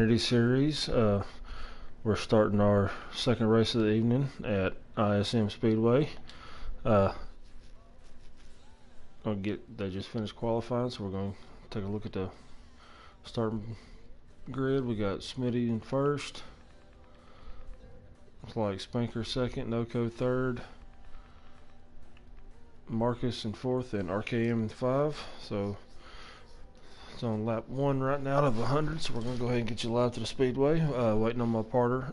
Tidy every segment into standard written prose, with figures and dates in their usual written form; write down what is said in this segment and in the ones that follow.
Xfinity Series. We're starting our second race of the evening at ISM Speedway. They just finished qualifying, so we're going to take a look at the starting grid. We got Smitty in first. Looks like Spanker second, Noco third, Marcus in fourth, and RKM in five. So it's on lap 1 right now out of 100, so we're going to go ahead and get you live to the speedway. Waiting on my partner,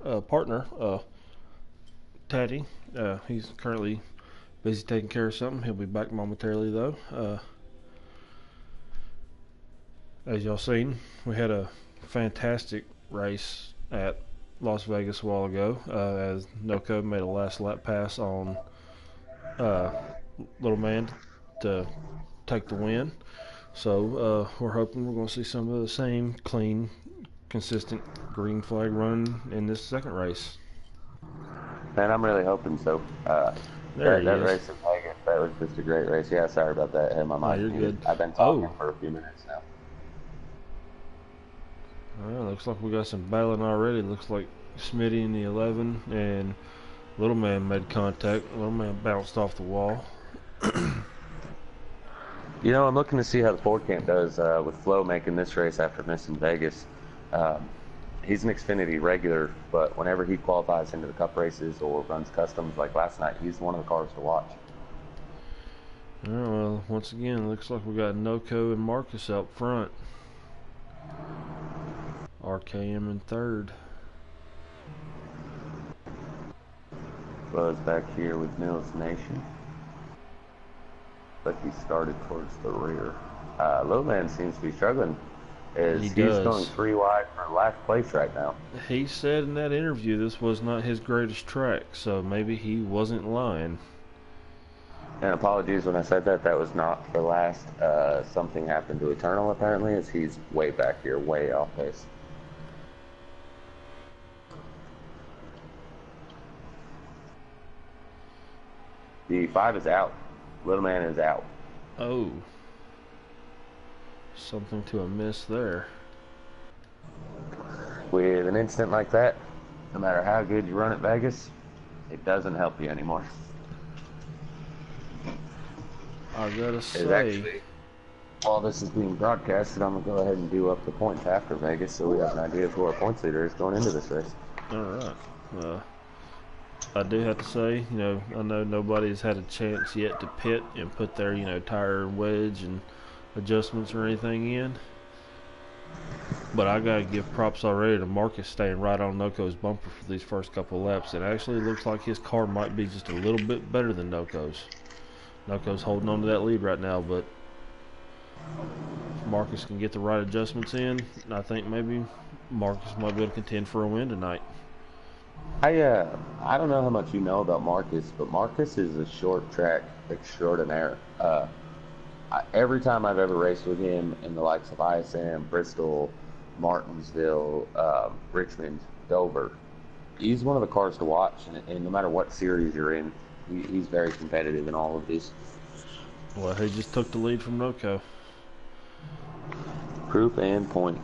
Taddy. He's currently busy taking care of something. He'll be back momentarily, though. As y'all seen, we had a fantastic race at Las Vegas a while ago, as Noco made a last lap pass on Little Man to take the win. So we're hoping we're going to see some of the same clean, consistent green flag run in this second race. Man, I'm really hoping so. That race in Vegas, that was just a great race. Yeah, sorry about that. I had my mind. You're good. I've been talking for a few minutes now. Well, looks like we got some battling already. Looks like Smitty in the 11 and Little Man made contact. Little Man bounced off the wall. You know, I'm looking to see how the Ford camp does with Flo making this race after missing Vegas. He's an Xfinity regular, but whenever he qualifies into the Cup races or runs customs like last night, he's one of the cars to watch. All right, well, once again, looks like we got Noco and Marcus out front. RKM in third. Buzz back here with Mills Nation. But he started towards the rear. Lowland seems to be struggling as he's going 3 wide for last place right now. He said in that interview this was not his greatest track, so maybe he wasn't lying. And apologies when I said that. That was not for last. Something happened to Eternal apparently, as he's way back here, way off pace. The 5 is out. Little Man is out. Oh. Something to a miss there. With an incident like that, no matter how good you run at Vegas, it doesn't help you anymore. I gotta say, actually, while this is being broadcasted, I'm going to go ahead and do up the points after Vegas so we have an idea of who our points leader is going into this race. Alright. I do have to say, I know nobody's had a chance yet to pit and put their, tire and wedge and adjustments or anything in. But I gotta give props already to Marcus staying right on Noco's bumper for these first couple of laps. It actually looks like his car might be just a little bit better than Noco's. Noco's holding on to that lead right now, but if Marcus can get the right adjustments in, I think maybe Marcus might be able to contend for a win tonight. I don't know how much you know about Marcus, but Marcus is a short track extraordinaire. Every time I've ever raced with him in the likes of ISM, Bristol, Martinsville, Richmond, Dover, he's one of the cars to watch, and no matter what series you're in, he's very competitive in all of these. Well, he just took the lead from Noco. Proof and point.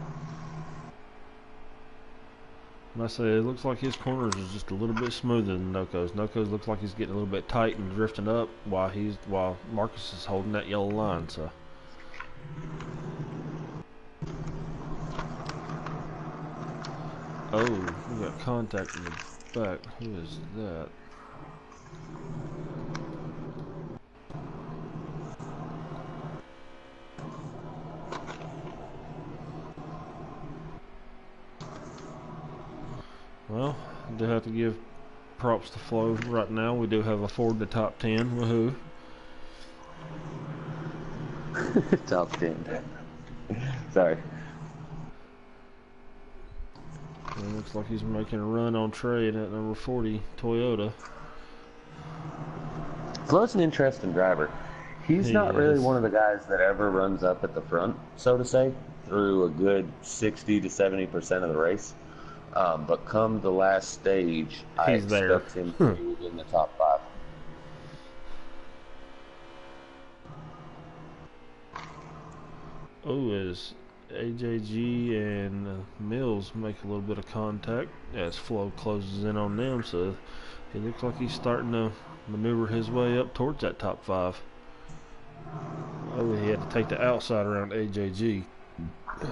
I say it looks like his corners is just a little bit smoother than Noco's. Noco's looks like he's getting a little bit tight and drifting up while Marcus is holding that yellow line. So. Oh, we got contact in the back. Who is that? Well, I do have to give props to Flo right now. We do have a Ford in the top 10. Woohoo. Top 10. Sorry. It looks like he's making a run on trade at number 40 Toyota. Flo's an interesting driver. He's not really one of the guys that ever runs up at the front, so to say, through a good 60 to 70% of the race. But come the last stage, I expect him to be in the top 5. Oh, is AJG and Mills make a little bit of contact as Flo closes in on them, so he looks like he's starting to maneuver his way up towards that top 5. Oh, he had to take the outside around AJG.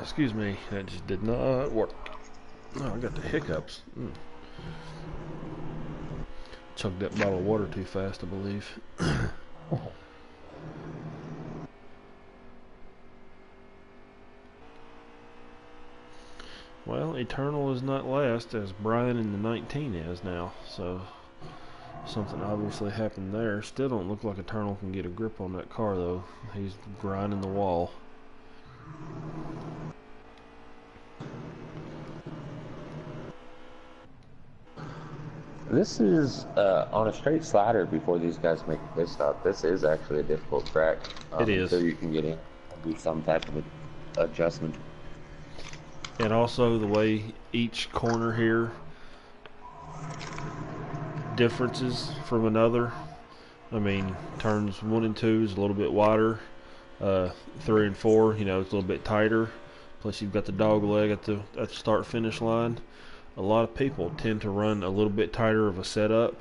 Excuse me, that just did not work. Oh, I got the hiccups. Chugged that bottle of water too fast, I believe. Well, Eternal is not last, as Brian in the 19 is now, so something obviously happened there. Still don't look like Eternal can get a grip on that car, though. He's grinding the wall. This is on a straight slider before these guys make a pit stop. This is actually a difficult track. It is. Until you can get in and do some type of adjustment. And also the way each corner here differences from another. I mean, turns 1 and 2 is a little bit wider. 3 and 4, you know, it's a little bit tighter. Plus you've got the dog leg at the start finish line. A lot of people tend to run a little bit tighter of a setup.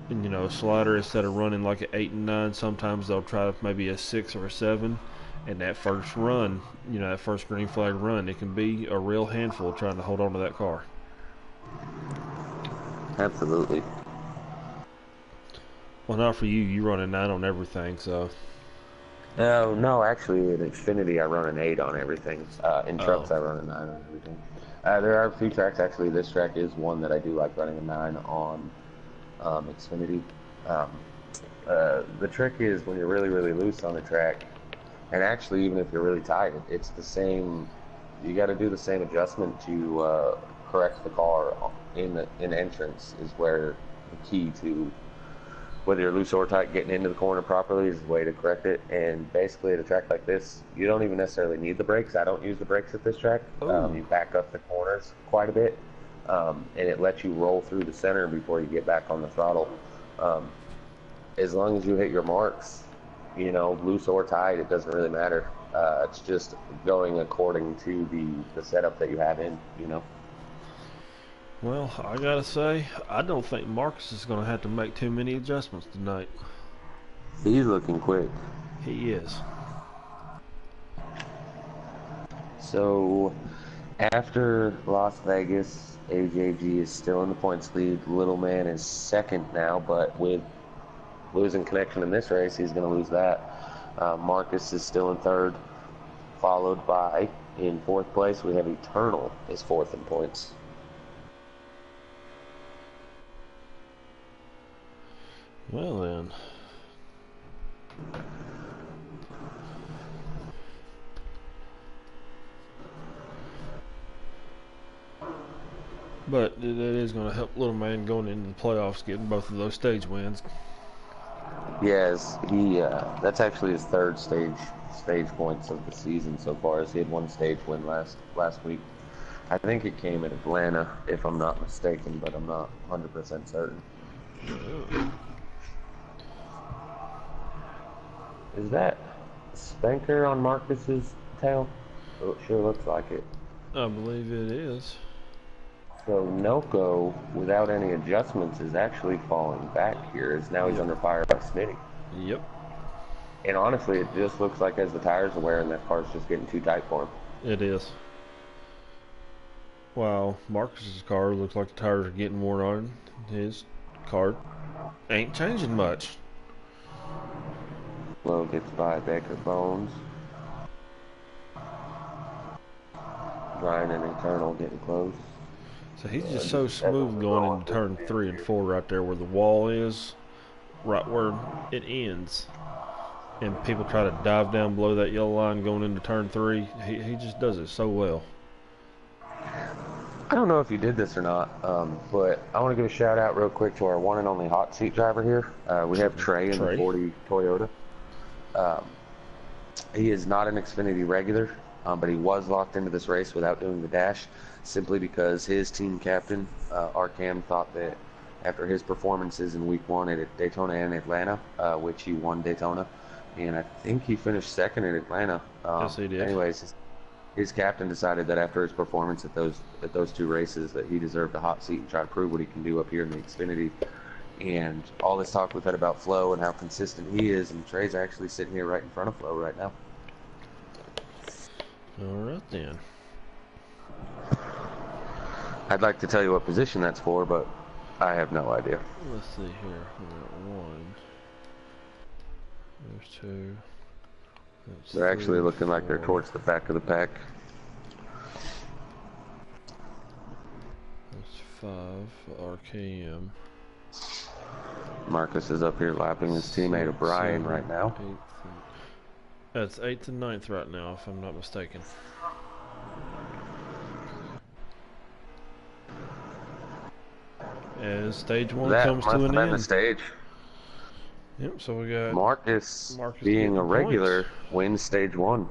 And, you know, a slider, instead of running like an 8 and 9, sometimes they'll try maybe a 6 or a 7. And that first run, you know, that first green flag run, it can be a real handful trying to hold on to that car. Absolutely. Well, not for you. You run a 9 on everything, so. No, actually, in Xfinity, I run an 8 on everything. In trucks, I run a 9 on everything. There are a few tracks, actually. This track is one that I do like running a 9 on Xfinity. The trick is when you're really, really loose on the track, and actually, even if you're really tight, it's the same. You got to do the same adjustment to correct the car in entrance. Is where the key to whether you're loose or tight, getting into the corner properly is the way to correct it. And basically, at a track like this, you don't even necessarily need the brakes. I don't use the brakes at this track. You back up the corners quite a bit, and it lets you roll through the center before you get back on the throttle. As long as you hit your marks, you know, loose or tight, it doesn't really matter. It's just going according to the setup that you have in, you know. Well, I gotta say, I don't think Marcus is gonna have to make too many adjustments tonight. He's looking quick. He is. So, after Las Vegas, AJG is still in the points lead. Little Man is second now, but with losing connection in this race, he's going to lose that. Marcus is still in third, followed by, in fourth place, we have Eternal is fourth in points. Well then. But it is going to help Little Man going into the playoffs getting both of those stage wins. Yes, that's actually his third stage points of the season so far, as he had one stage win last week. I think it came at Atlanta, if I'm not mistaken, but I'm not 100% certain. Is that Spanker on Marcus's tail? Oh, it sure looks like it. I believe it is. So Noko, without any adjustments, is actually falling back here, as now he's under fire by Smitty. Yep. And honestly, it just looks like as the tires are wearing, that car's just getting too tight for him. It is. While Marcus's car looks like the tires are getting worn on, his car ain't changing much. Low gets by Baker Bones. Ryan and Eternal getting close. So he's just so smooth going into turn 3 and 4 right there where the wall is, right where it ends. And people try to dive down below that yellow line going into turn 3. He just does it so well. I don't know if you did this or not, but I want to give a shout out real quick to our one and only hot seat driver here. We have Trey in the 40 Toyota. He is not an Xfinity regular, but he was locked into this race without doing the dash, simply because his team captain, Arcam, thought that after his performances in week 1 at Daytona and Atlanta, which he won Daytona, and I think he finished second in Atlanta. Yes, he did. Anyways, his captain decided that after his performance at those two races that he deserved a hot seat and try to prove what he can do up here in the Xfinity. And all this talk we've had about Flo and how consistent he is, and Trey's actually sitting here right in front of Flo right now. All right then. I'd like to tell you what position that's for, but I have no idea. Let's see here. We got 1. There's 2. That's They're 3, actually looking 4. like they're towards the back of the pack. That's 5 for RKM. Marcus is up here lapping his teammate O'Brien right now. 8th that's 8th and 9th right now, if I'm not mistaken. As stage 1 comes to an end. The stage. Yep, so we got Marcus being a regular wins stage 1.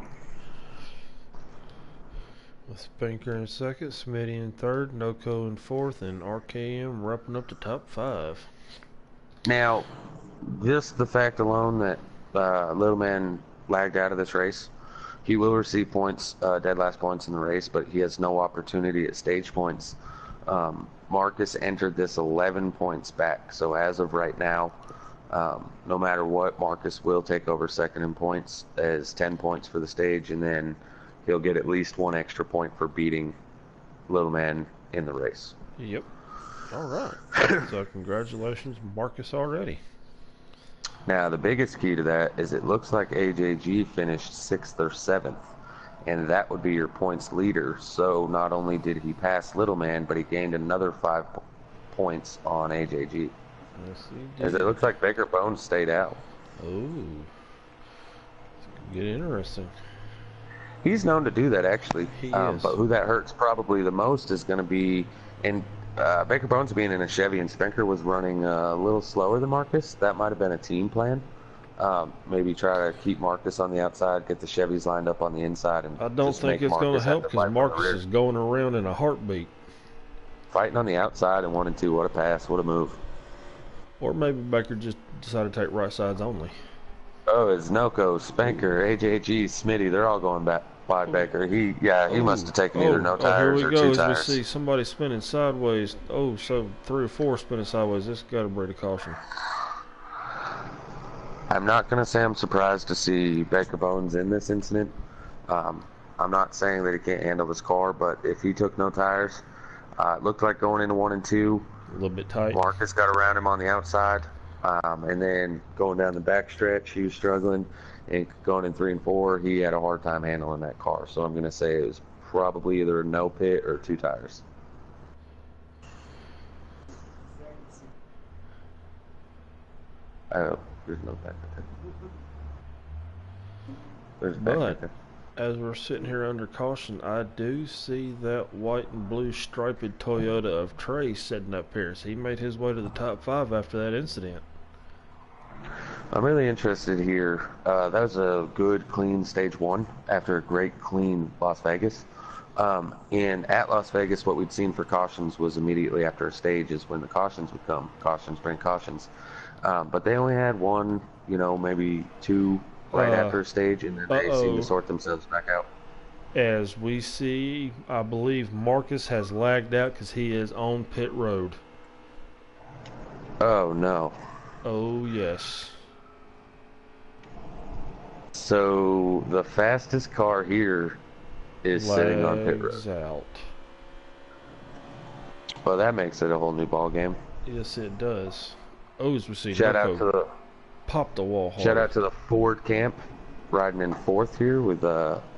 With Spanker in 2nd, Smitty in 3rd, Noco in 4th, and RKM wrapping up the top 5. Now, just the fact alone that Little Man lagged out of this race, he will receive points, dead last points in the race, but he has no opportunity at stage points. Marcus entered this 11 points back, so as of right now, no matter what, Marcus will take over 2nd in points as 10 points for the stage, and then he'll get at least 1 extra point for beating Little Man in the race. Yep. All right. So congratulations, Marcus, already. Now, the biggest key to that is it looks like AJG finished 6th or 7th, and that would be your points leader. So not only did he pass Little Man, but he gained another 5 points on AJG. Yes, he did. As it looks like Baker Bones stayed out. Oh. Get interesting. He's known to do that, actually. He is. But who that hurts probably the most is going to be in Baker Bones being in a Chevy, and Spencer was running a little slower than Marcus. That might have been a team plan. Maybe try to keep Marcus on the outside, get the Chevys lined up on the inside, and I don't think it's going to help because Marcus is going around in a heartbeat. Fighting on the outside in 1 and 2. What a pass! What a move! Or maybe Baker just decided to take right sides only. Oh, it's Noco, Spanker, AJG, Smitty. They're all going back by Baker. He must have taken either no tires or 2 tires. Here we see somebody spinning sideways. Oh, so 3 or 4 spinning sideways. This got to breed a caution. I'm not going to say I'm surprised to see Baker Bones in this incident. I'm not saying that he can't handle this car, but if he took no tires, it looked like going into 1 and 2. A little bit tight. Marcus got around him on the outside. And then going down the back stretch, he was struggling. And going in 3 and 4, he had a hard time handling that car. So I'm going to say it was probably either a no pit or 2 tires. Oh, there's no back pit. There's a back pit. As we're sitting here under caution, I do see that white and blue striped Toyota of Trey setting up here. So he made his way to the top 5 after that incident. I'm really interested here. That was a good, clean stage 1 after a great, clean Las Vegas. And at Las Vegas, what we'd seen for cautions was immediately after a stage is when the cautions would come. Cautions bring cautions. But they only had 1, maybe 2 right after a stage, and then they seem to sort themselves back out. As we see, I believe Marcus has lagged out because he is on pit road. Oh, no. Oh, yes. So the fastest car here is sitting on pit road. Out. Well, that makes it a whole new ball game. Yes, it does. Oh, as we see, shout out to the pop the wall hard. Shout out to the Ford camp riding in 4th here with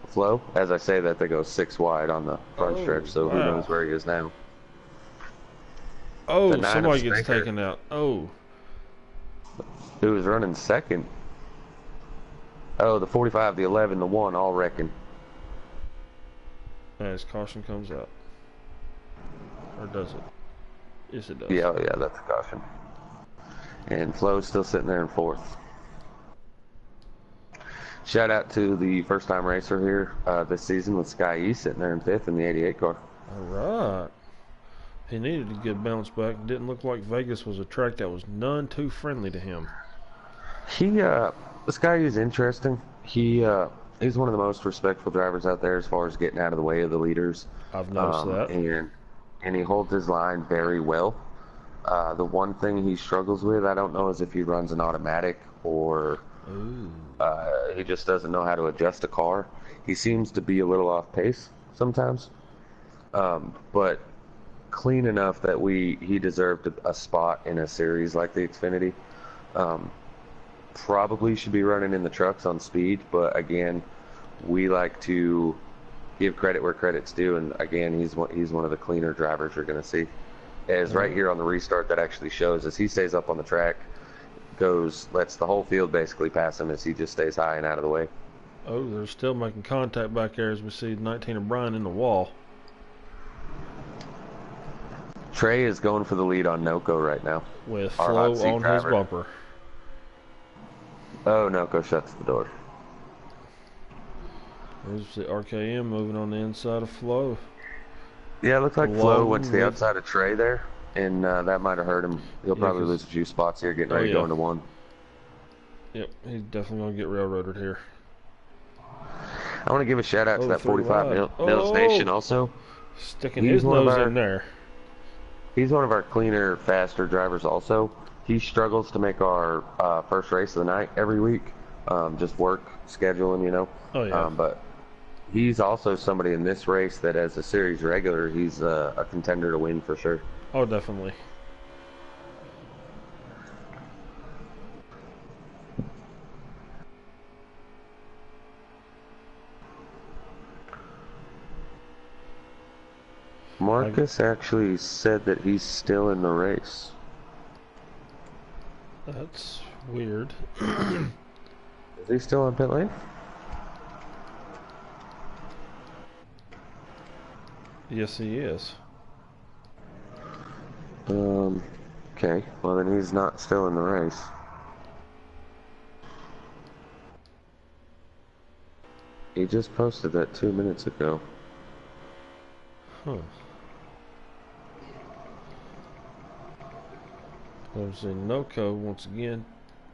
Flo. As I say that, they go 6 wide on the front stretch, so who knows where he is now. Oh, somebody gets taken out. Oh. Who was running 2nd? Oh, the 45, the 11, the 1, all wrecking. As caution comes out. Or does it? Yes, it does. Yeah, that's a caution. And Flo's still sitting there in 4th. Shout out to the first-time racer here this season with Sky E sitting there in 5th in the 88 car. All right. He needed a good bounce back. Didn't look like Vegas was a track that was none too friendly to him. This guy is interesting. He He's one of the most respectful drivers out there as far as getting out of the way of the leaders, I've noticed that. and he holds his line very well. The one thing he struggles with, I don't know, is if he runs an automatic or Ooh. he just doesn't know how to adjust a car. He seems to be a little off pace sometimes, but clean enough that he deserved a spot in a series like the Xfinity. Um, Probably should be running in the trucks on speed, but again, we like to give credit where credit's due, and again, he's one of the cleaner drivers you're going to see. As right here on the restart, that actually shows as he stays up on the track, lets the whole field basically pass him as he just stays high and out of the way. Oh, they're still making contact back there as we see 19 O'Brien in the wall. Trey is going for the lead on Noco right now. With Flo on his bumper. Oh, Noco shuts the door. There's the RKM moving on the inside of Flo. Yeah, it looks like Flo went to the outside of Trey there, and that might have hurt him. He'll probably lose a few spots here getting ready to go into one. Yep, he's definitely going to get railroaded here. I want to give a shout out to that 45 Mills Nation also. Sticking his nose in there. He's one of our cleaner, faster drivers also. He struggles to make our first race of the night every week. Just work, scheduling, you know. Oh, yeah. But he's also somebody in this race that as a series regular, he's a contender to win for sure. Oh, definitely. Marcus actually said that he's still in the race. That's weird. Is he still on pit lane? Yes, he is. Okay. Well, then he's not still in the race. He just posted that 2 minutes ago. Huh. There's a Noco once again.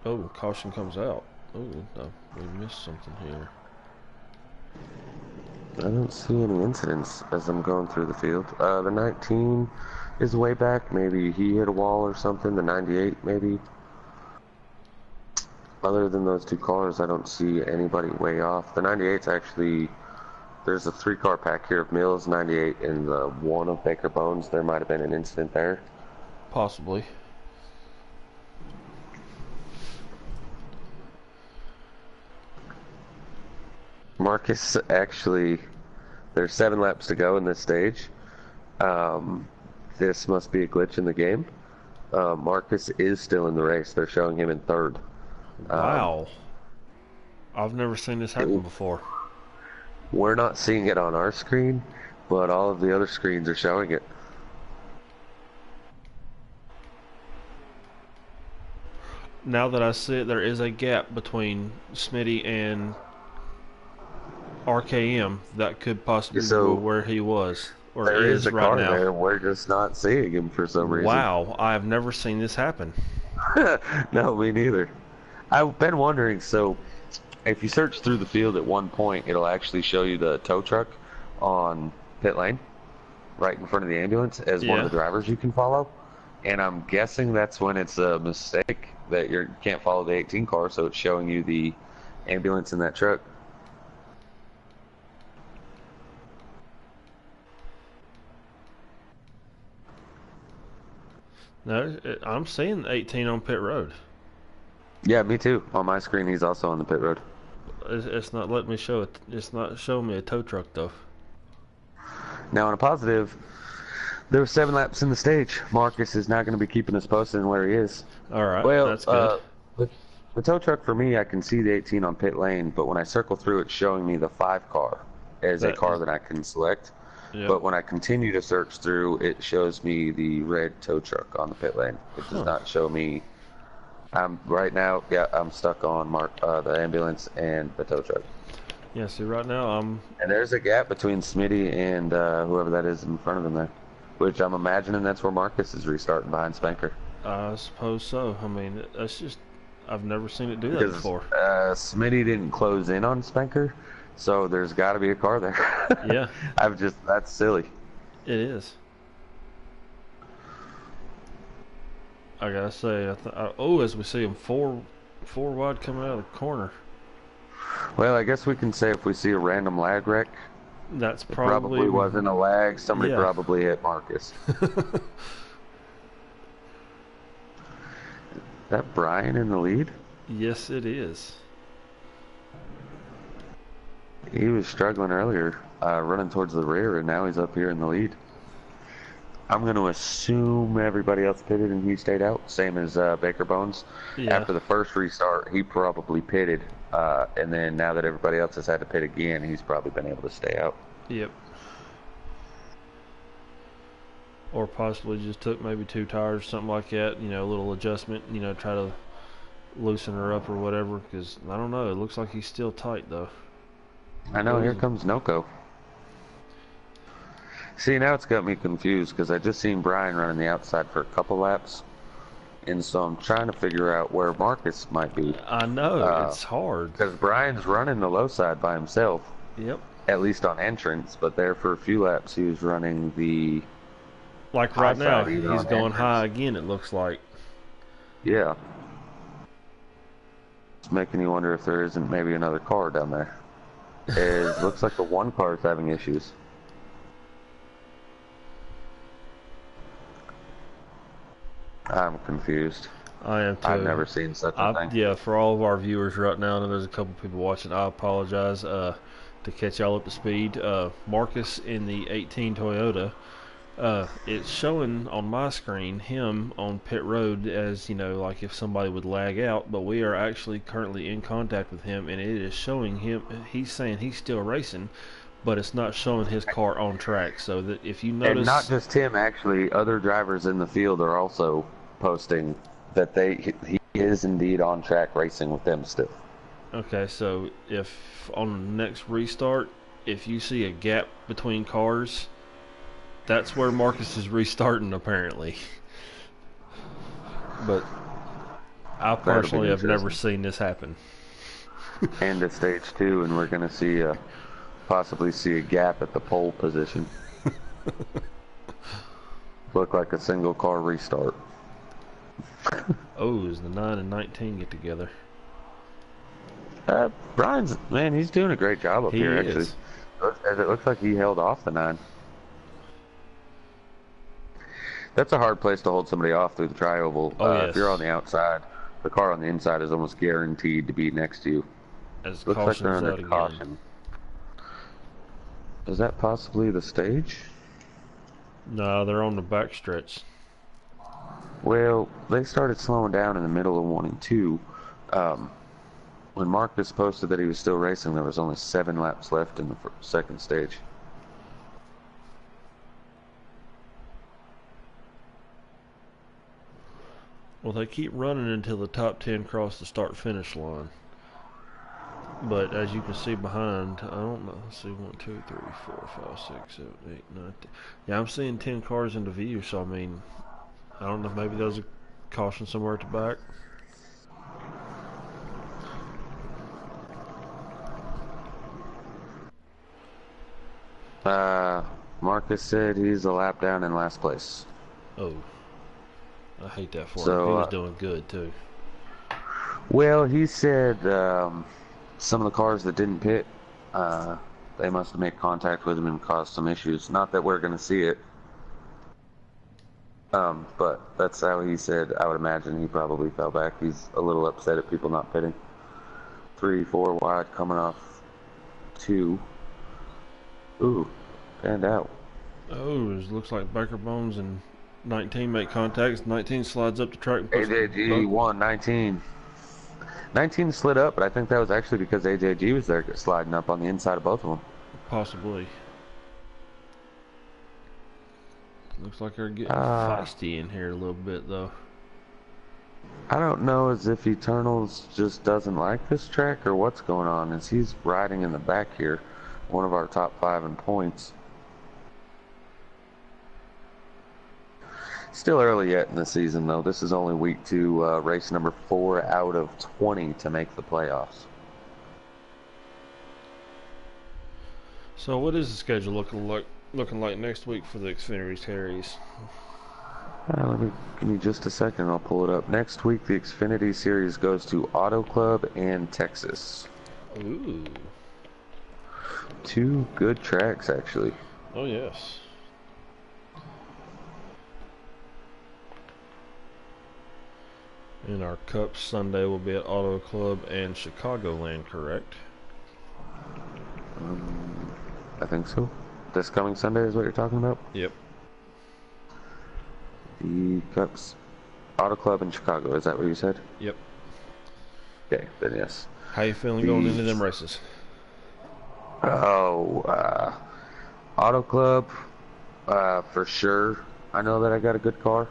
Oh, caution comes out. Oh, no, we missed something here. I don't see any incidents as I'm going through the field. The 19 is way back. Maybe he hit a wall or something. The 98, maybe. Other than those two cars, I don't see anybody way off. The 98's actually... There's a 3-car pack here of Mills, 98, and the one of Baker Bones. There might have been an incident there. Possibly. Marcus, actually, there's 7 laps to go in this stage. This must be a glitch in the game. Marcus is still in the race. They're showing him in 3rd. Wow. I've never seen this happen before. We're not seeing it on our screen, but all of the other screens are showing it. Now that I see it, there is a gap between Smitty and RKM that could possibly be where he was or there is a right car now. There. We're just not seeing him for some reason. Wow, I have never seen this happen. No, me neither. I've been wondering, so if you search through the field at one point, it'll actually show you the tow truck on pit lane right in front of the ambulance as one of the drivers you can follow. And I'm guessing that's when it's a mistake that you can't follow the 18 car, so it's showing you the ambulance in that truck. No, I'm seeing 18 on pit road. Yeah, me too. On my screen, he's also on the pit road. It's not letting me show it. It's not showing me a tow truck though. Now, on a positive, there were 7 laps in the stage. Marcus is not going to be keeping us posted on where he is. All right, well, that's good. The tow truck for me, I can see the 18 on pit lane, but when I circle through, it's showing me the 5 car as a car that I can select. Yep. But when I continue to search through, it shows me the red tow truck on the pit lane. It does not show me. Right now, I'm stuck on the ambulance and the tow truck. Yeah, see, right now And there's a gap between Smitty and whoever that is in front of him there, which I'm imagining that's where Marcus is restarting behind Spanker. I suppose so. I mean, that's just, I've never seen it do that before. Smitty didn't close in on Spanker, So there's got to be a car there. Yeah, That's silly. it is. I gotta say, as we see him four wide coming out of the corner, Well, I guess we can say if we see a random lag wreck, that's it probably probably wasn't a lag. Somebody yeah. probably hit Marcus. Is that Brian in the lead? Yes, it is. He was struggling earlier, running towards the rear, and now he's up here in the lead. I'm going to assume everybody else pitted and he stayed out, same as Baker Bones. Yeah. After the first restart, he probably pitted, and then now that everybody else has had to pit again, he's probably been able to stay out. Yep. Or possibly just took maybe 2 tires, something like that. You know, a little adjustment. You know, try to loosen her up or whatever. Because I don't know. It looks like he's still tight though. I know. Here comes Noko. See, now it's got me confused because I just seen Brian running the outside for a couple laps, and so I'm trying to figure out where Marcus might be. I know, it's hard. Because Brian's running the low side by himself. Yep. At least on entrance, but there for a few laps he was running the like high right now, side he's on going entrance. high again, it looks like. Yeah. It's making you wonder if there isn't maybe another car down there. It looks like the one car is having issues. I'm confused. I am too. I've never seen such a thing. Yeah, for all of our viewers right now, and there's a couple people watching, I apologize. To catch y'all up to speed, Marcus in the 18 Toyota, it's showing on my screen him on pit road as, you know, like if somebody would lag out, but we are actually currently in contact with him, and it is showing him, he's saying he's still racing, but it's not showing his car on track. So that if you notice, And not just him, actually, other drivers in the field are also posting that he is indeed on track racing with them still. okay, so if on the next restart, if you see a gap between cars, that's where Marcus is restarting apparently. But I personally have never seen this happen. And to stage 2, and we're going to see possibly see a gap at the pole position. Look like a single car restart. Oh, is the 9 and 19 get together? Brian's, man, he's doing a great job up here, actually. It looks like he held off the 9. That's a hard place to hold somebody off through the tri-oval. Yes. If you're on the outside, the car on the inside is almost guaranteed to be next to you. As Looks like they're caution's under out caution. again. Is that possibly the stage? No, they're on the back stretch. Well, they started slowing down in the middle of 1 and 2. When Marcus posted that he was still racing, there was only 7 laps left in the second stage. Well, they keep running until the top 10 cross the start-finish line. But as you can see behind, I don't know. Let's see, 1, 2, 3, 4, 5, 6, 7, 8, 9, 10. Yeah, I'm seeing 10 cars into view, so I mean, I don't know if maybe there's a caution somewhere at the back. Marcus said he's a lap down in last place. Oh, I hate that for him. So, He was doing good too. Well, he said some of the cars that didn't pit, they must have made contact with him and caused some issues. Not that we're going to see it, but that's how he said. I would imagine he probably fell back. He's a little upset at people not pitting. 3, 4 wide coming off 2. Ooh, fanned out. Oh, it looks like Baker Bones and 19 make contacts. 19 slides up the track. AJG won 19. 19 slid up, but I think that was actually because AJG was there sliding up on the inside of both of them. Possibly. Looks like they're getting feisty in here a little bit, though. I don't know as if Eternals just doesn't like this track or what's going on, as he's riding in the back here, one of our top 5 in points. Still early yet in the season, though. This is only week 2, race number 4 out of 20 to make the playoffs. So what is the schedule looking like next week for the Xfinity Series? Give me just a second. I'll pull it up. Next week, the Xfinity Series goes to Auto Club and Texas. Ooh. Two good tracks, actually. Oh yes. And our Cup Sunday will be at Auto Club and Chicagoland, correct? I think so. This coming Sunday is what you're talking about? Yep. The Cups, Auto Club in Chicago. Is that what you said? Yep. Okay, then yes. How you feeling going into them races? Oh, Auto Club, for sure. I know that I got a good car.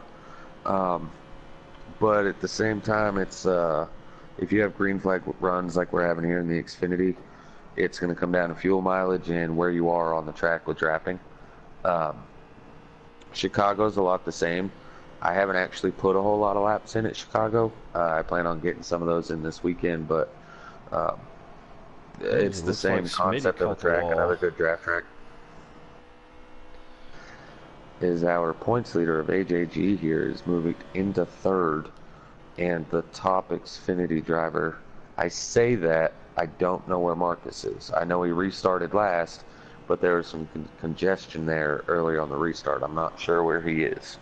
But at the same time, it's if you have green flag runs like we're having here in the Xfinity, it's going to come down to fuel mileage and where you are on the track with drafting. Chicago's a lot the same. I haven't actually put a whole lot of laps in at Chicago. I plan on getting some of those in this weekend, but it's the same concept of a track. Another good draft track is our points leader of AJG here is moving into third, and the top Xfinity driver. I say that I don't know where Marcus is. I know he restarted last, but there was some congestion there early on the restart. I'm not sure where he is.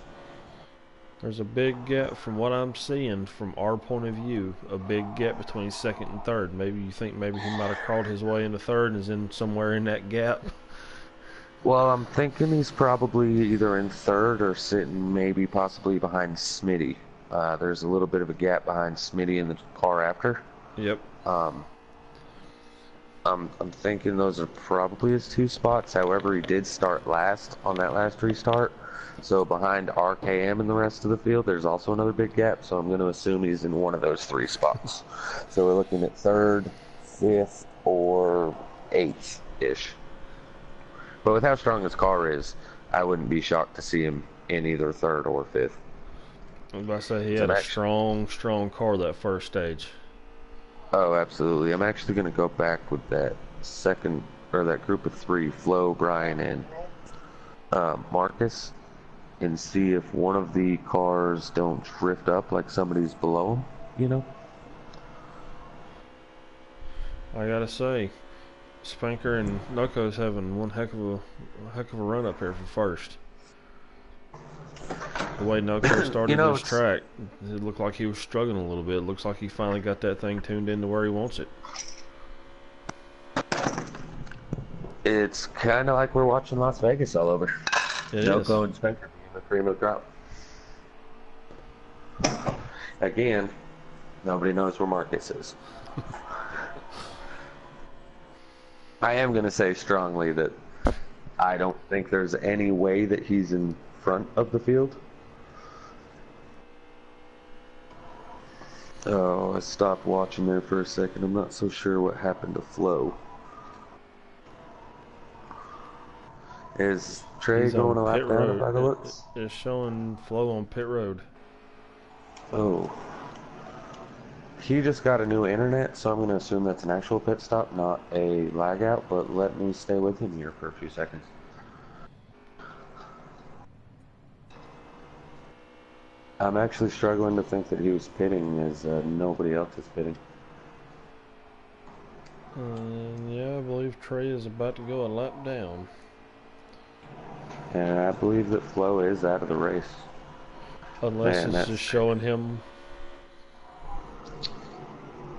There's a big gap from what I'm seeing from our point of view, a big gap between second and third. Maybe you think maybe he might have crawled his way into third and is in somewhere in that gap. Well, I'm thinking he's probably either in third or sitting maybe possibly behind Smitty. There's a little bit of a gap behind Smitty in the car after. Yep. I'm thinking those are probably his two spots. However, he did start last on that last restart. So behind RKM and the rest of the field, there's also another big gap. So I'm going to assume he's in one of those three spots. So we're looking at third, fifth, or eighth-ish. But with how strong his car is, I wouldn't be shocked to see him in either third or fifth. I was about to say he had a strong car that first stage. Oh, absolutely. I'm actually going to go back with that second, or that group of three, Flo, Brian, and Marcus, and see if one of the cars don't drift up like somebody's below him, you know? I gotta say, Spanker and Noco's having one heck of a run up here for first. The way Noco started this track, it looked like he was struggling a little bit. It looks like he finally got that thing tuned into where he wants it. It's kind of like we're watching Las Vegas all over. Noco and Spanker being the cream of the crop. Again, nobody knows where Marcus is. I am going to say strongly that I don't think there's any way that he's in front of the field. Oh, I stopped watching there for a second. I'm not so sure what happened to Flo. Is Trey going a lap down by the looks? It's showing Flo on pit road. Oh. He just got a new internet, so I'm going to assume that's an actual pit stop, not a lag out, but let me stay with him here for a few seconds. I'm actually struggling to think that he was pitting as nobody else is pitting. Yeah, I believe Trey is about to go a lap down. And I believe that Flo is out of the race. Unless it's just showing him.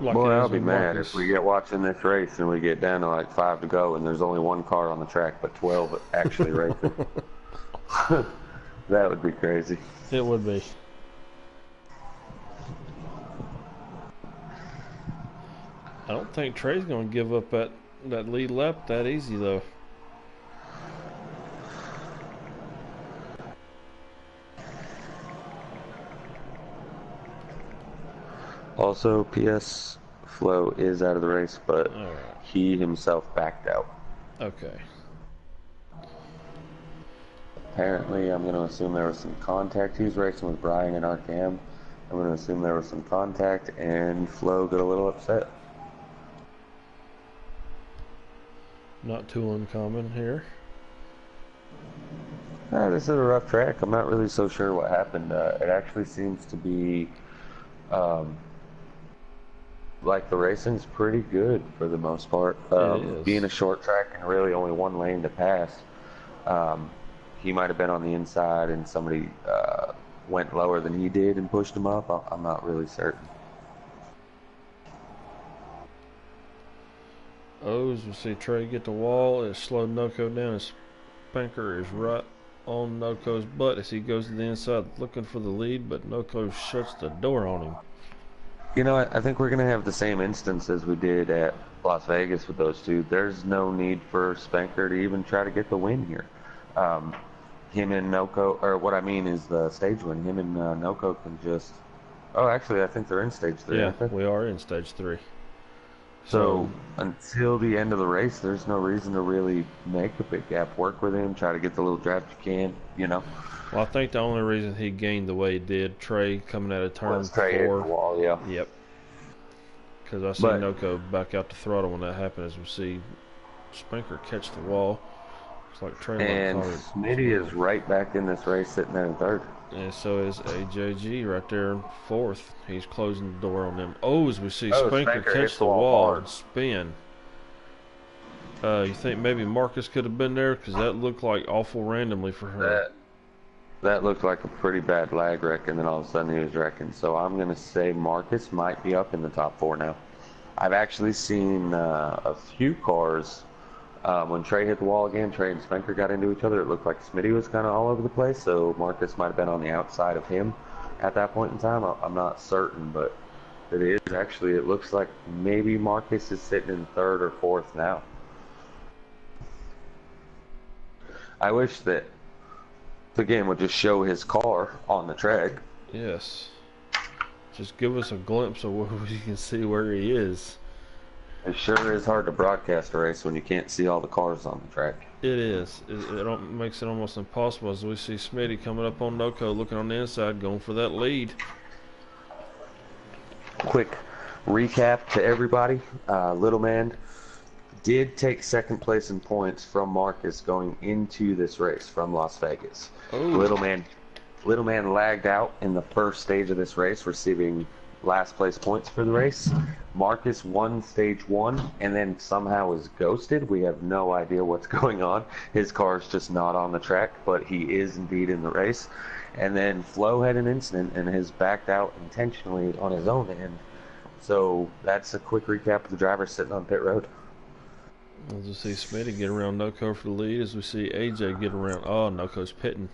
Like boy, I'll be mad if we get watching this race and we get down to like 5 to go and there's only one car on the track but 12 actually racing. That would be crazy. It would be. I don't think Trey's going to give up that lead lap that easy though. Also, PS Flo is out of the race, but he himself backed out. Okay. Apparently, I'm going to assume there was some contact. He was racing with Brian and RKM. I'm going to assume there was some contact, and Flo got a little upset. Not too uncommon here. This is a rough track. I'm not really so sure what happened. It actually seems to be um, like the racing's pretty good for the most part. It Being is. a short track and really only one lane to pass, um, he might have been on the inside and somebody went lower than he did and pushed him up. I'm not really certain. O's, we see Trey get the wall. It slowed Noco down. His Spanker is right on Noco's butt as he goes to the inside looking for the lead, but Noco shuts the door on him. You know, I think we're going to have the same instance as we did at Las Vegas with those two. There's no need for Spanker to even try to get the win here. Um, him and Noco, or what I mean is the stage win. Him and Noco can just. Oh, actually, I think they're in stage three, Yeah, aren't they? we are in stage 3. So So, until the end of the race, there's no reason to really make a big gap. Work with him, try to get the little draft you can, you know. well, I think the only reason he gained the way he did, Trey coming out of turn Was Trey hitting the 4. wall, yeah. Yep. Because I see But Noco back out the throttle when that happened, as we see Spanker catch the wall. It's like Trey might and call it. Smitty is right back in this race, sitting there in third. And so is AJG right there in 4th. He's closing the door on them. Oh, as we see Oh, Spanker Spanker catch hits the the wall wall hard. and spin. You think maybe Marcus could have been there? Because that looked like awful randomly for him. That looked like a pretty bad lag wreck, and then all of a sudden he was wrecking. So I'm going to say Marcus might be up in the top 4 now. I've actually seen a few cars. When Trey hit the wall again, Trey and Spanker got into each other. It looked like Smitty was kind of all over the place, so Marcus might have been on the outside of him at that point in time. I'm not certain, but it is actually, it looks like maybe Marcus is sitting in 3rd or 4th now. I wish that the game would just show his car on the track. Yes. Just give us a glimpse of where we can see where he is. It sure is hard to broadcast a race when you can't see all the cars on the track. It is. It makes it almost impossible as we see Smitty coming up on Noco, looking on the inside, going for that lead. Quick recap to everybody. Little Man did take 2nd place in points from Marcus going into this race from Las Vegas. Oh. Little Man lagged out in the first stage of this race, receiving last place points for the race. Marcus won stage 1 and then somehow is ghosted. We have no idea what's going on. His car is just not on the track, but he is indeed in the race. And then Flo had an incident and has backed out intentionally on his own end. So that's a quick recap of the drivers sitting on pit road. As we see Smitty get around Noco for the lead, as we see AJ get around. Oh, Noco's pitting.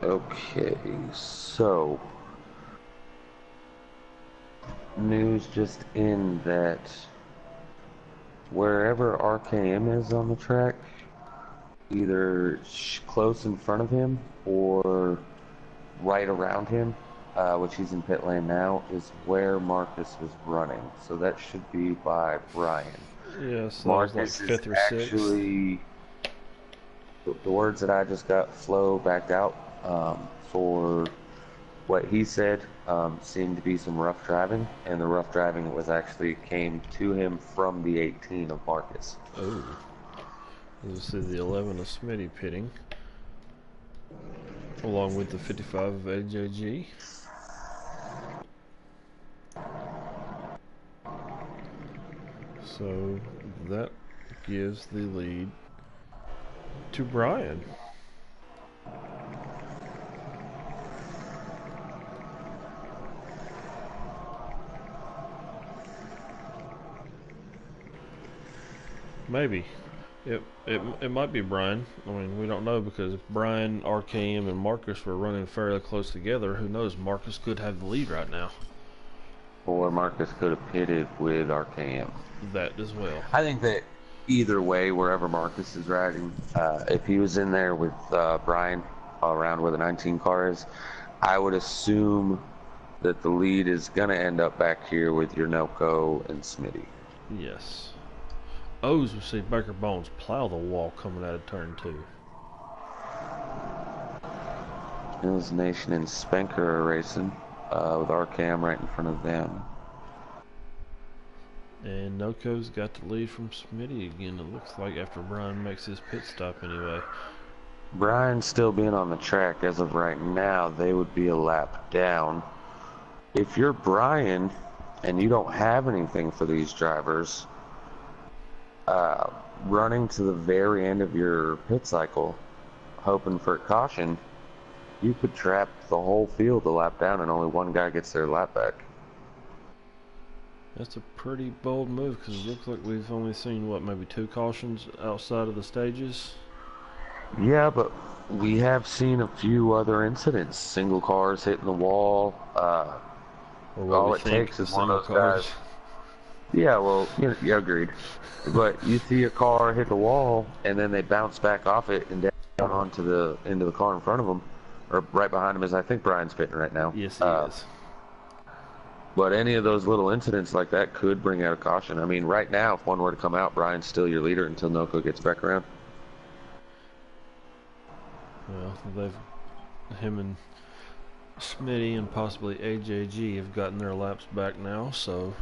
Okay, so news just in that wherever RKM is on the track, either close in front of him or right around him, which he's in pit lane now, is where Marcus was running. So that should be by Brian. Yes, that Marcus was like 5th or is 6th. actually, the words that I just got, Flo backed out for what he said. Seemed to be some rough driving, and the rough driving was actually came to him from the 18 of Marcus. Oh. As we see the 11 of Smitty pitting, along with the 55 of AJG. So that gives the lead to Brian. Maybe. It might be Brian. I mean, we don't know, because if Brian, RKM, and Marcus were running fairly close together, who knows? Marcus could have the lead right now. Or Marcus could have pitted with RKM. That as well. I think that either way, wherever Marcus is riding, if he was in there with Brian around where the 19 car is, I would assume that the lead is going to end up back here with your Noco and Smitty. Yes. O's, we see Baker Bones plow the wall coming out of turn 2. Hills Nation and Spanker are racing with our cam right in front of them. And Noco's got the lead from Smitty again, it looks like, after Brian makes his pit stop anyway. Brian still being on the track as of right now, they would be a lap down. If you're Brian and you don't have anything for these drivers, running to the very end of your pit cycle, hoping for a caution, you could trap the whole field a lap down and only one guy gets their lap back. That's a pretty bold move because it looks like we've only seen, what, maybe 2 cautions outside of the stages? Yeah, but we have seen a few other incidents. Single cars hitting the wall. Or what All we it think takes is one single of those cars. guys. Yeah, well, yeah, agreed. But you see a car hit the wall, and then they bounce back off it and down onto into the car in front of them, or right behind him. Is I think Brian's pitting right now. Yes, he is. But any of those little incidents like that could bring out a caution. I mean, right now, if one were to come out, Brian's still your leader until Noco gets back around. Well, him and Smitty and possibly AJG have gotten their laps back now, so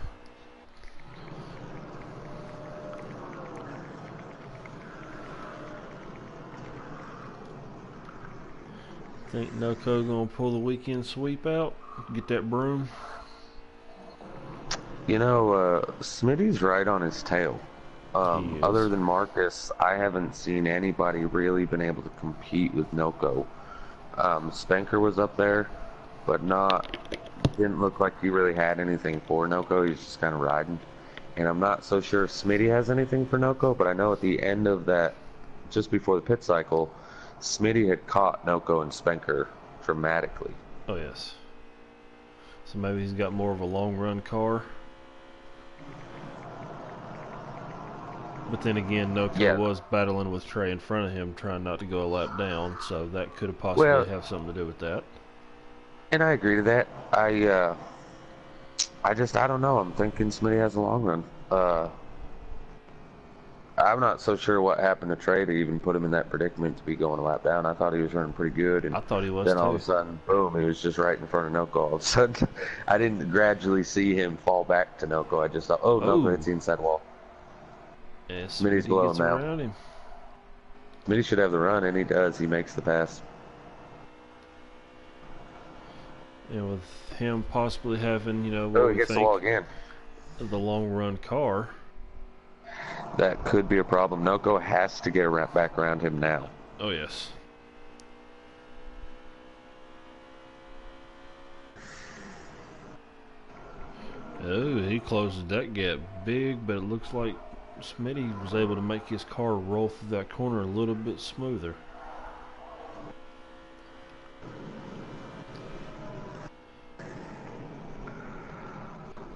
think Noco gonna pull the weekend sweep out, get that broom. You know, Smitty's right on his tail. Other than Marcus, I haven't seen anybody really been able to compete with Noco. Spanker was up there, but didn't look like he really had anything for Noco. He's just kind of riding. And I'm not so sure if Smitty has anything for Noco, but I know at the end of that, just before the pit cycle, Smitty had caught Noco and Spanker dramatically. Oh yes. So maybe he's got more of a long run car. But then again, Noco was battling with Trey in front of him, trying not to go a lap down, so that could have possibly have something to do with that. And I agree to that. I don't know. I'm thinking Smitty has a long run. I'm not so sure what happened to Trey to even put him in that predicament to be going a lap down. I thought he was running pretty good, and I thought he was then too. all of a sudden, boom, he was just right in front of Noco. All of a sudden, I didn't gradually see him fall back to Noco. I just thought, Noco hits the inside wall. Yeah, Smitty's below him now. Him. Smitty should have the run, and he does. He makes the pass. And with him possibly having, he gets the wall again. The long run car. That could be a problem. Noco has to get back around him now. Oh, yes. Oh, he closes that gap big, but it looks like Smitty was able to make his car roll through that corner a little bit smoother.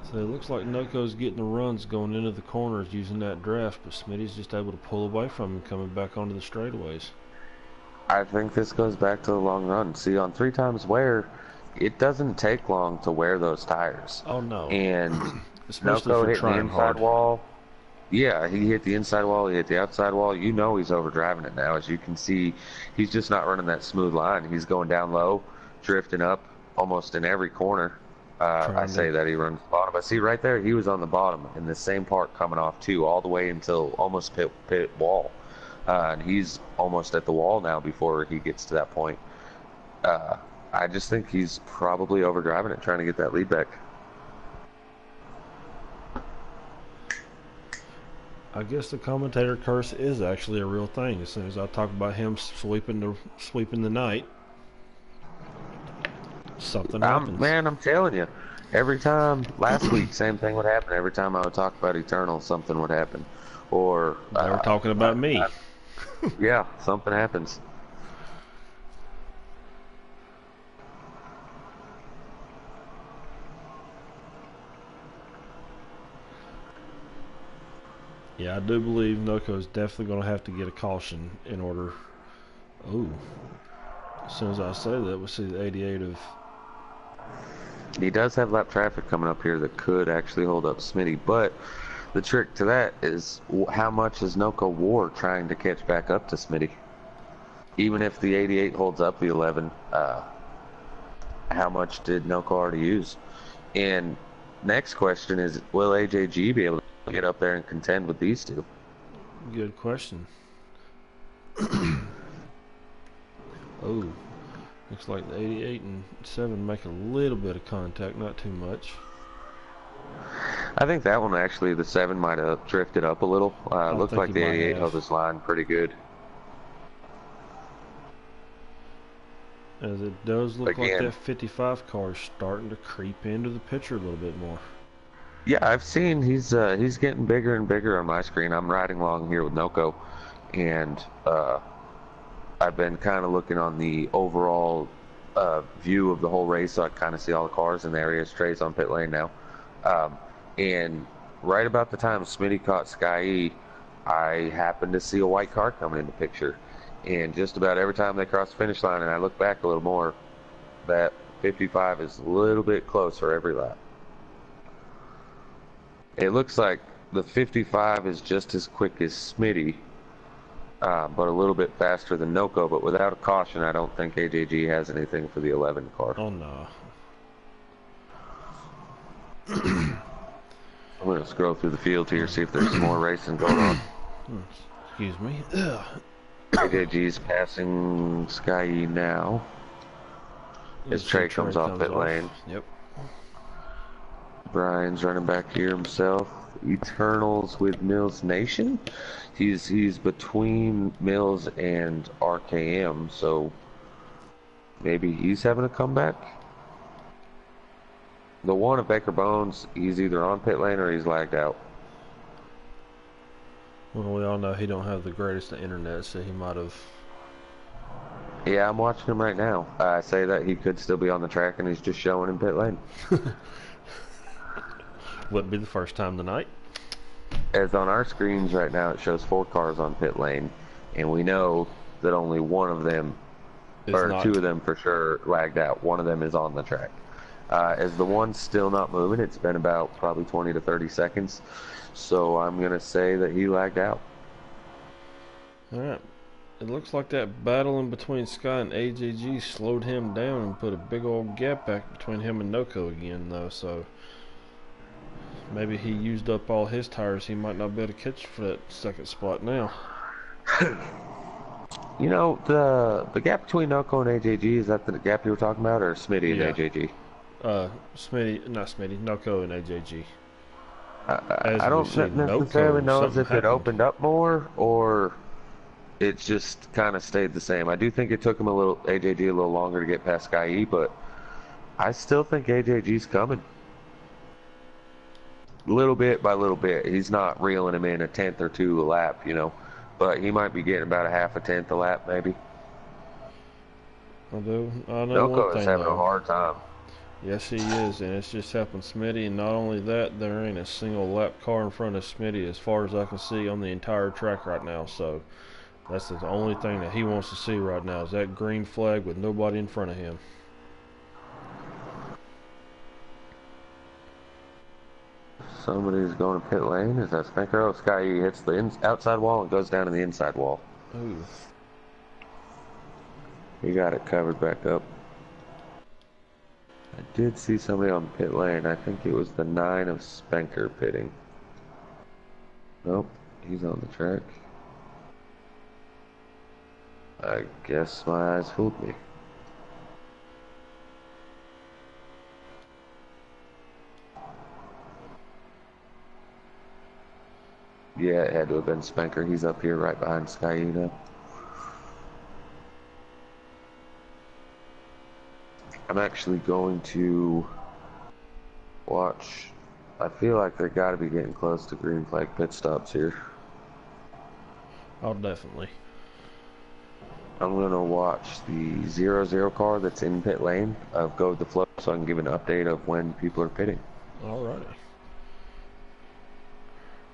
So it looks like Noco's getting the runs going into the corners using that draft, but Smitty's just able to pull away from him coming back onto the straightaways. I think this goes back to the long run. See, on 3 times wear, it doesn't take long to wear those tires. Oh, no. And especially Noco for hit the trying inside hard. wall. Yeah, he hit the inside wall, he hit the outside wall. You know he's overdriving it now. As you can see, he's just not running that smooth line. He's going down low, drifting up almost in every corner. I say that he runs the bottom. But see, right there, he was on the bottom in the same part coming off, too, all the way until almost pit wall. And he's almost at the wall now before he gets to that point. I just think he's probably overdriving it, trying to get that lead back. I guess the commentator curse is actually a real thing. As soon as I talk about him sweeping the night, something happens. Man, I'm telling you, every time last week, same thing would happen. Every time I would talk about Eternal, something would happen. Or they were talking about me. Yeah, something happens. Yeah, I do believe Noco is definitely going to have to get a caution in order. Oh, as soon as I say that, we'll see the 88 of. He does have lap traffic coming up here that could actually hold up Smitty, but the trick to that is how much is Noco War trying to catch back up to Smitty? even if the 88 holds up the 11, how much did Noco already use? And next question is, will AJG be able to get up there and contend with these two? Good question. Oh, looks like the 88 and 7 make a little bit of contact, not too much. I think that one actually, the 7 might have drifted up a little. Looked think like he the might 88 have. held this line pretty good. As it does look like Again, that 55 car is starting to creep into the picture a little bit more. yeah, I've seen he's getting bigger and bigger on my screen. I'm riding along here with Noco, and I've been kind of looking on the overall view of the whole race, so I kind of see all the cars in the area. Trey's on pit lane now, and right about the time Smitty caught Sky E, I happened to see a white car coming in the picture, and just about every time they cross the finish line, and I look back a little more, that 55 is a little bit closer every lap. It looks like the 55 is just as quick as Smitty, but a little bit faster than Noco. But without a caution, I don't think AJG has anything for the 11 car. Oh no. I'm going to scroll through the field here, see if there's some more racing going on. Excuse me. AJG's passing Sky E now. As Trey comes off pit lane. Yep. Brian's running back here himself. Eternals with Mills Nation. He's between Mills and RKM, so maybe he's having a comeback. The one of Baker Bones, he's either on pit lane or he's lagged out. Well, we all know he don't have the greatest of internet, so he might have. Yeah, I'm watching him right now. I say that he could still be on the track and he's just showing in pit lane. Wouldn't be the first time tonight. As on our screens right now, it shows 4 cars on pit lane, and we know that only one of them, or 2 of them for sure, lagged out. One of them is on the track. As the one's still not moving, it's been about probably 20 to 30 seconds, so I'm going to say that he lagged out. Alright. It looks like that battle in between Sky and AJG slowed him down and put a big old gap back between him and Noco again, though, so maybe he used up all his tires. He might not be able to catch for that second spot now. You know, the gap between Noco and AJG, is that the gap you were talking about, or Smitty and AJG? Noco and AJG. I don't necessarily know if it opened up more, or it just kind of stayed the same. I do think it took him AJG a little longer to get past Sky E, but I still think AJG's coming. Little bit by little bit. He's not reeling him in a tenth or two a lap, you know, but he might be getting about a half a tenth a lap, maybe. I know Noco is having though. a hard time. Yes, he is, and it's just helping Smitty. And not only that, there ain't a single lap car in front of Smitty as far as I can see on the entire track right now. So that's the only thing that he wants to see right now is that green flag with nobody in front of him. Somebody's going to pit lane. Is that Spanker? Oh, Sky E hits the outside wall and goes down to the inside wall. Ooh. He got it covered back up. I did see somebody on pit lane. I think it was the 9 of Spanker pitting. Nope, he's on the track. I guess my eyes fooled me. Yeah, it had to have been Spanker. He's up here right behind Sky E now. I'm actually going to watch. I feel like they got to be getting close to green flag pit stops here. Oh, definitely. I'm going to watch the 0-0 car that's in pit lane of Go With The Flow so I can give an update of when people are pitting. Alrighty.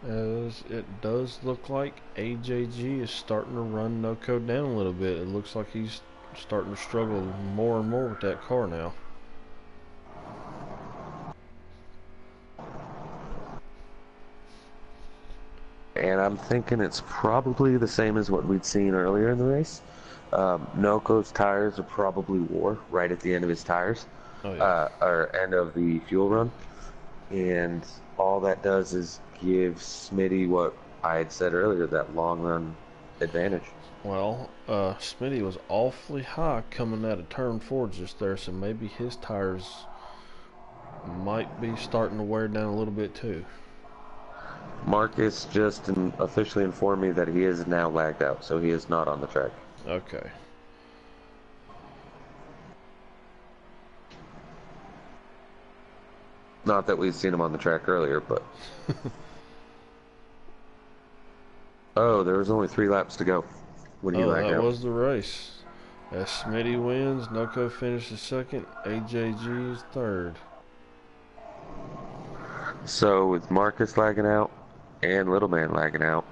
As it does look like AJG is starting to run Noco down a little bit. It looks like he's starting to struggle more and more with that car now. And I'm thinking it's probably the same as what we'd seen earlier in the race. Noco's tires are probably wore right at the end of his tires, Oh yeah. or end of the fuel run, and all that does is give Smitty what I had said earlier, that long run advantage. Well, Smitty was awfully high coming out of turn four just there, so maybe his tires might be starting to wear down a little bit too. Marcus just officially informed me that he is now lagged out, so he is not on the track. Okay. Not that we've seen him on the track earlier, but... Oh, there was only 3 laps to go when he Oh, lagged that out. was the race. As Smitty wins, Noco finishes second, AJG is third. So with Marcus lagging out and Little Man lagging out,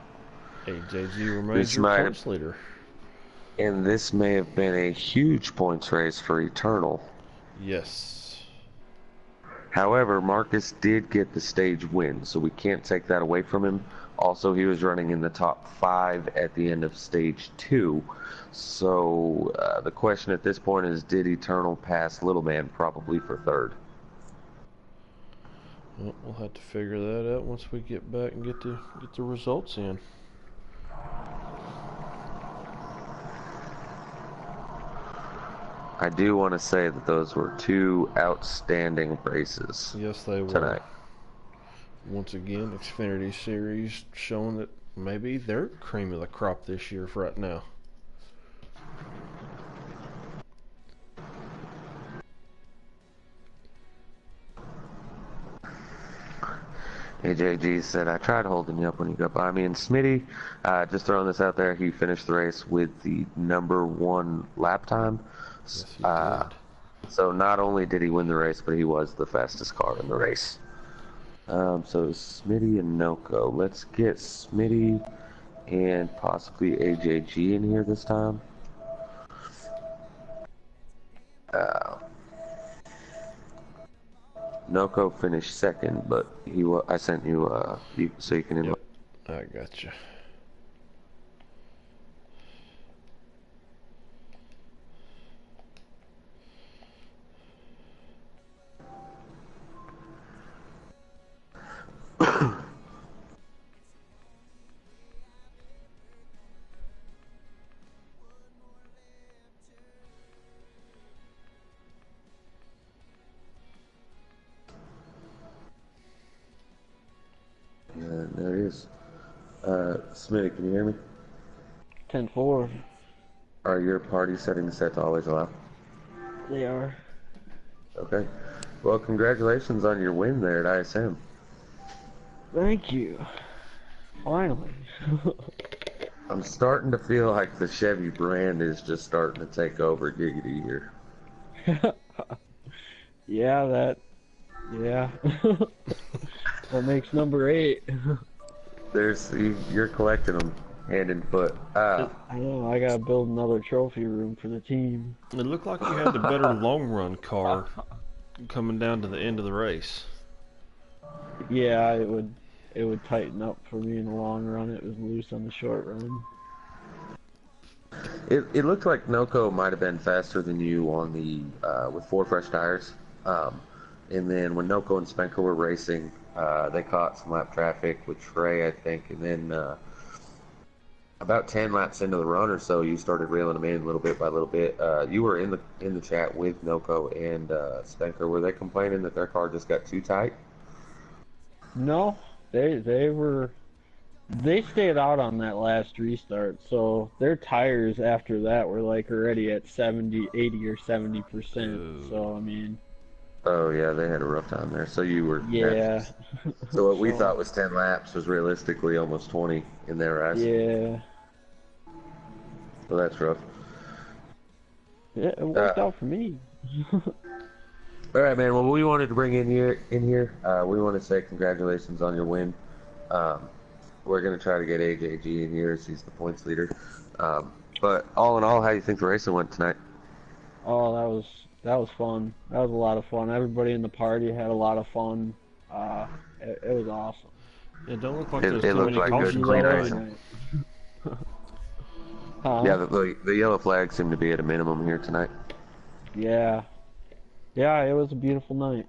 AJG remains this your might points leader. and this may have been a huge points race for Eternal. Yes. However, Marcus did get the stage win, so we can't take that away from him. Also, he was running in the top 5 at the end of stage 2. So the question at this point is, did Eternal pass Little Man? Probably for third. Well, we'll have to figure that out once we get back and get the results in. I do want to say that those were 2 outstanding races. Yes, they were. Tonight. Once again, Xfinity Series showing that maybe they're cream of the crop this year for right now. AJG said, I tried holding you up when you got by me. And Smitty, just throwing this out there, he finished the race with the #1 lap time. Yes, he did. So not only did he win the race, but he was the fastest car in the race. So Smitty and Noco. Let's get Smitty and possibly AJG in here this time. Noco finished second, but I sent you, so you can invite. Yep, I gotcha. Yeah, there he is. Smitty, can you hear me? 10-4. Are your party settings set to always allow? They are. Okay. Well, congratulations on your win there at ISM. Thank you. Finally. I'm starting to feel like the Chevy brand is just starting to take over Giggity here. Yeah. That makes number 8. You're collecting them hand and foot. I know, I gotta build another trophy room for the team. It looked like you had the better long run car coming down to the end of the race. Yeah, it would tighten up for me in the long run. It was loose on the short run. It looked like Noco might have been faster than you on the with 4 fresh tires. And then when Noco and Spenker were racing, they caught some lap traffic with Trey, I think, and then about 10 laps into the run or so, you started reeling them in little bit by little bit. You were in the chat with Noco and Spenker. Were they complaining that their car just got too tight? No, they stayed out on that last restart, so their tires after that were like already at 70, 80 or 70%. So I mean. Oh yeah, they had a rough time there. So you were. Yeah. So what we thought was 10 laps was realistically almost 20 in their eyes. Yeah. So that's rough. Yeah, it worked out for me. All right, man. Well, we wanted to bring in here. We want to say congratulations on your win. We're gonna try to get AJG in here as he's the points leader. But all in all, how do you think the racing went tonight? Oh, that was fun. That was a lot of fun. Everybody in the party had a lot of fun. It was awesome. It don't look like there's It too looked many like good cautions clean already. racing. Huh? Yeah, the yellow flags seem to be at a minimum here tonight. Yeah. Yeah, it was a beautiful night.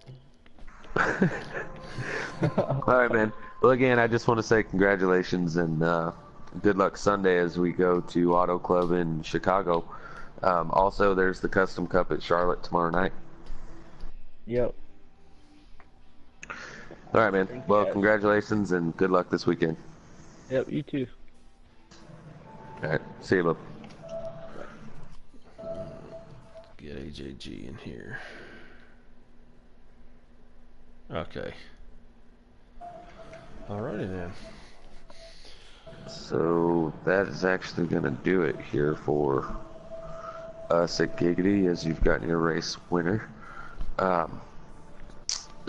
All right, man. Well, again, I just want to say congratulations and good luck Sunday as we go to Auto Club in Chicago. Also, there's the Custom Cup at Charlotte tomorrow night. Yep. All right, man. Thank you Well, guys. congratulations and good luck this weekend. Yep, you too. All right. See you, bub. Get AJG in here. Okay. Alrighty then. So that is actually going to do it here for us at Giggity, as you've gotten your race winner. Um,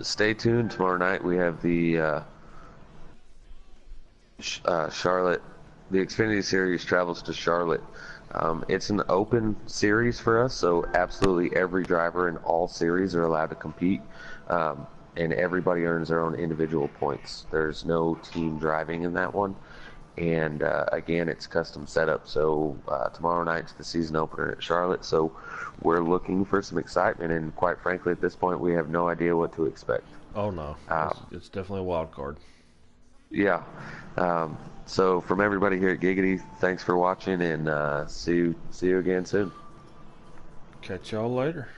Stay tuned. Tomorrow night we have the Charlotte. The Xfinity Series travels to Charlotte. It's an open series for us, so absolutely every driver in all series are allowed to compete, and everybody earns their own individual points. There's no team driving in that one, and again, it's custom setup. So tomorrow night's the season opener at Charlotte, so we're looking for some excitement, and quite frankly, at this point, we have no idea what to expect. Oh no, it's definitely a wild card. Yeah. So from everybody here at Giggity, thanks for watching, and see you again soon. Catch y'all later.